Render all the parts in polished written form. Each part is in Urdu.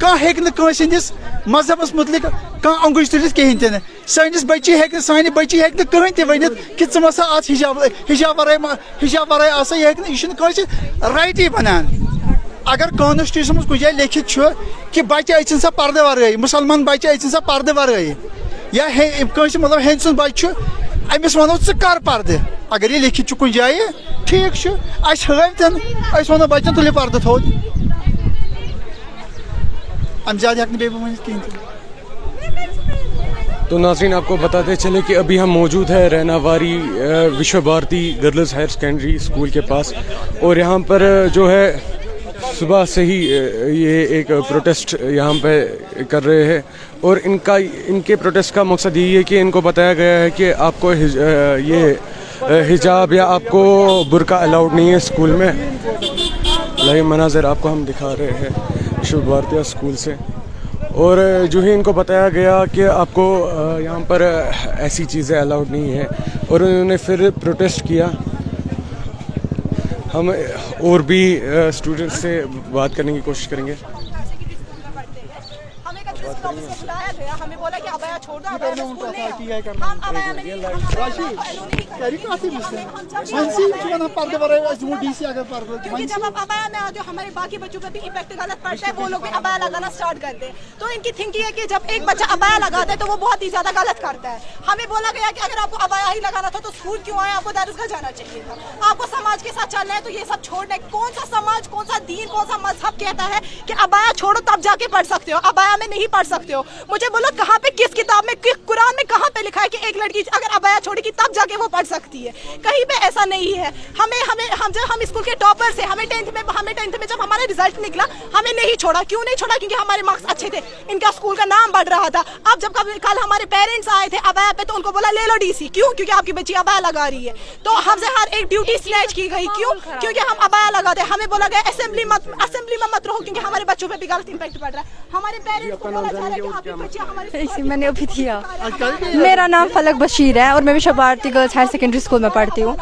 کانٛہہ ہندس مذہبس متعلق کانٛہہ انگوش تُلِتھ کہین تہِ نہٕ سٲنِس سانہِ بچی ہیٚکہِ نہٕ کٕہٕنۍ تہِ ؤنِتھ کہ ژٕ مسا آس حجاب ورٲے آسا یہِ ہیٚکہِ نہٕ یہِ چھُنہٕ کٲنٛسہِ رایٹٕے بنان. اگر کانسٹیوشن مز کُنہِ جایہِ لیکھِتھ چھُ کہ بچہ أژِن سا پردٕ ورٲے مسلمان بچہ أژِن سا پردٕ ورٲے یا کٲنٛسہِ مطلب ہیٚندِ سُنٛد بچہ چھُ أمِس وَنو ژٕ کر پردٕ اگر یہِ لیکھِتھ چھُ کُنہِ جایہِ ٹھیٖک چھُ اَسہِ ہٲوتن أسۍ وَنو بچن تُلِو پردٕ تھوٚد اَمہِ زیادٕ ہیٚکہٕ نہٕ بیٚیہِ بہٕ ؤنِتھ کِہیٖنۍ تہِ. تو ناظرین آپ کو بتاتے چلے کہ ابھی ہم موجود ہیں رہناواری وشو بھارتی گرلز ہائر سیکنڈری اسکول کے پاس اور یہاں پر جو ہے صبح سے ہی یہ ایک پروٹیسٹ یہاں پہ کر رہے ہیں اور ان کے پروٹیسٹ کا مقصد یہی ہے کہ ان کو بتایا گیا ہے کہ آپ کو یہ حجاب یا آپ کو برقع الاؤڈ نہیں ہے اسکول میں. لائیو مناظر آپ کو ہم دکھا رہے ہیں وشو بھارتیہ اسکول سے اور جو ہی ان کو بتایا گیا کہ آپ کو یہاں پر ایسی چیزیں الاؤڈ نہیں ہیں اور انہوں نے پھر پروٹیسٹ کیا. ہم اور بھی اسٹوڈنٹ سے بات کرنے کی کوشش کریں گے. ہمیں بولا کہ ابایا چھوڑ دو ہم ابایا میں کیونکہ جب آپ ابایا میں آتے ہو ہمارے باقی بچوں پہ بھی امپیکٹ غلط پڑتا ہے وہ لوگ بھی ابایا لگانا اسٹارٹ کرتے ہیں. تو ان کی تھنکنگ ہے کہ جب ایک بچہ ابایا لگاتا ہے تو وہ بہت ہی زیادہ غلط کرتا ہے. ہمیں بولا گیا کہ اگر آپ کو ابایا ہی لگانا تھا تو اسکول کیوں آئے آپ کو درسگاہ جانا چاہیے تھا. آپ کو سماج کے ساتھ چلنا ہے تو یہ سب چھوڑنا ہے. کون سا سماج کون سا دین کون سا مذہب کہتا ہے کہ ابایا چھوڑو تب جا کے پڑھ سکتے ہو ابایا میں نہیں پڑھ سکتے ہو. مجھے بولو کہاں پہ کس کتاب میں قرآن میں کہاں پہ لکھا ہے کہ ایک لڑکی اگر ابایا چھوڑے گی تب جا کے وہ پڑھ سکتی ہے. کہیں پہ ایسا نہیں ہے. ہم اسکول کے ٹاپر سے ہمیں ٹینتھ میں جب ہمارا رزلٹ نکلا ہمیں نہیں چھوڑا. کیوں نہیں چھوڑا؟ کیونکہ ہمارے مارکس اچھے تھے ان کا اسکول کا نام بڑھ رہا تھا. اب جب کل ہمارے پیرنٹس آئے تھے ابایا پہ تو ان کو بولا لے لو ڈی سی. کیوں؟ کیونکہ آپ کی بچی ابایا لگا رہی ہے. تو ہم سے ہر ایک ڈیوٹی سنیچ کی گئی. کیوں؟ کیونکہ ہم ابایا لگاتے ہیں. ہمیں بولا گیا اسمبلی میں مت رہو کیونکہ ہمارے بچوں پہ بھی غلط امپیکٹ پڑ رہا ہے. ہمارے پیرنٹس کو بولا جا رہا ہے کہ آپ کی بچی ہمارے میں نے ابھی دیا. میرا نام فلک بشیر ہے اور میں وشو بھارتی گرلز ہائر سیکنڈری اسکول میں پڑھتی ہوں.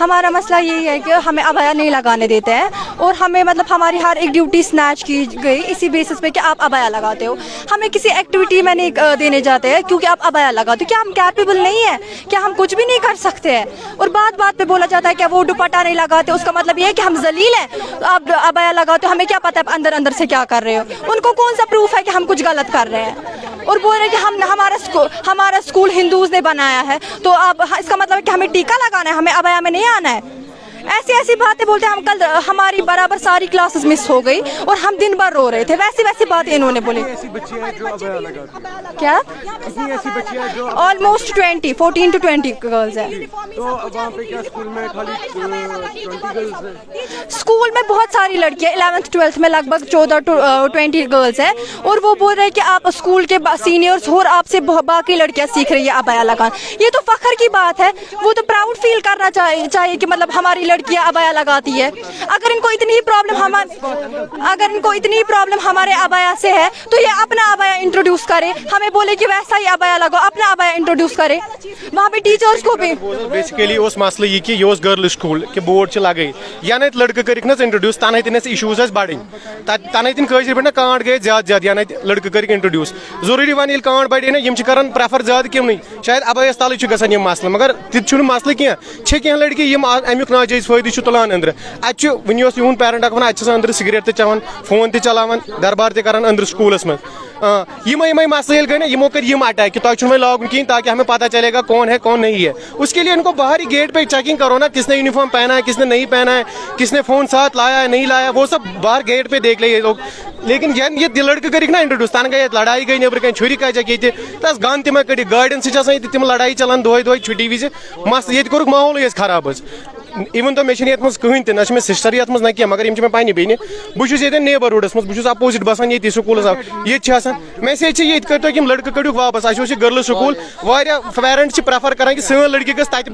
ہمارا مسئلہ یہی ہے کہ ہمیں ابایا نہیں لگانے دیتے ہیں اور ہمیں مطلب ہماری ہر ایک ڈیوٹی سنیچ کی گئی اسی بیسس پہ کہ آپ ابایا لگاتے ہو. ہمیں کسی ایکٹیویٹی میں نہیں دینے جاتے ہیں کیونکہ آپ ابایا لگاتے ہو. کیا ہم کیپیبل نہیں ہیں؟ کیا ہم کچھ بھی نہیں کر سکتے ہیں؟ اور بات پہ بولا جاتا ہے کہ وہ دوپٹہ نہیں لگاتے اس کا مطلب یہ ہے کہ ہم ذلیل ہیں. آپ ابایا لگاتے ہو ہمیں کیا پتہ ہے اندر سے کیا کر رہے ہو. ان کو کون سا پروف ہے کہ ہم کچھ غلط کر رہے ہیں؟ اور بول رہے ہیں کہ ہمارا اسکول ہندوز نے بنایا ہے تو اب اس کا مطلب ہے کہ ہمیں ٹیکا لگانا ہے ہمیں ابایا میں نہیں آنا ہے. ایسی باتیں بولتے ہیں. ہم کل ہماری برابر ساری کلاسز مس ہو گئی اور ہم دن بھر رو رہے تھے. ویسی باتیں انہوں نے بولی. کیا آلموسٹ 14 to 20 گرلز ہیں. اسکول میں بہت ساری لڑکیاں 11th 12th میں لگ بھگ 14 to 20 گرلز ہیں اور وہ بول رہے ہیں کہ آپ اسکول کے سینئرس ہو اور آپ سے باقی لڑکیاں سیکھ رہی ہیں ابایا لگانا. یہ تو فخر کی بات ہے. وہ تو پراؤڈ فیل کرنا چاہیے کہ مطلب ہماری لڑکیاں ابایا لگاتی ہے. اگر ان کو اتنی پرابلم ہمارے ابایا سے ہے تو یہ اپنا ابایا انٹروڈیوس کرے. ہمیں بولے کہ ویسا ہی ابایا لگاؤ اپنا ابایا انٹروڈیوس کرے. وہاں پہ ٹیچرس کو بھی بیسکلی اس مسئلہ یہ کہ یہ گرل سکول کہ بورڈ لگے یا نت لڑکہ کرک نا انٹروڈیوس تنہا تن ایشوز بڑھیں تنہا تن قٲشِر پٲٹھۍ کانٹ گٔے زیادٕ یا نت لڑکہ کرک انٹروڈیوس. ضروٗری وۄنۍ ییٚلہِ کانٹ بڑے نا یم کران پریفر زیادٕ کمنٕے شاید ابایس تلے گژھان یہ مسئلہ مگر تہِ چھُنہٕ مسئلہ کینٛہہ. چھِ کینٛہہ لڑکی یم امیُک ناجٲیز فٲیدٕ تُلان أنٛدرٕ. اتہِ چھُ وٕنہِ اوس یِہُنٛد پیرنٹ اکھ ونان اتہِ چھِ أنٛدرٕ سگریٹ تہِ چٮ۪وان فون تہِ چلاوان دربار تہِ کران أنٛدرٕ سکوٗلس منٛز. یِمے مسئلہ ییٚلہِ گٔے نا یِمو کٔرۍ یِم اٹیک کہ تۄہہِ چھُنہٕ وۄنۍ لاگُن کِہیٖنۍ تاکہ ہمیں پتہ چلے گا کون ہے کون نہیں ہے. اس کے لیے ان کو باہر ہی گیٹ پہ چیکنگ کرو نا کس نے یونیفارم پہنا ہے کس نے نہیں پہنا ہے کس نے فون ساتھ لایا ہے نہیں لایا وہ سب باہر گیٹ پہ دیکھ لے یہ لوگ. لیکن یہ لڑکہ کرک نا انٹروڈیوس تنہا گئی لڑائی گئی نبر کن چھری کچک یہ تس گن تم کڑک گاڑین سان تم لڑائی چلان دہے چھٹی وز مس یہ کورک ماحول خراب. ایون تو مجھے یہ کہین تہ نہ سسٹر یہ مز نہ مگر یہ پنہ بیٚنہِ بہٕ چھُس ییٚتٮ۪ن نیبرہُڈس منٛز بہٕ چھُس اپوزِٹ بسان ییٚتہِ سکوٗلس ییٚتہِ آسان میسیج چھِ ییٚتہِ کٔرۍتو یِم لڑکہٕ کٔڑِو واپس اَسہِ اوس یہِ گٔرلٕز سکوٗل واریاہ پیرنٹ چھِ پریفر کران کہ سٲنۍ لڑکی گٔژھ تتہِ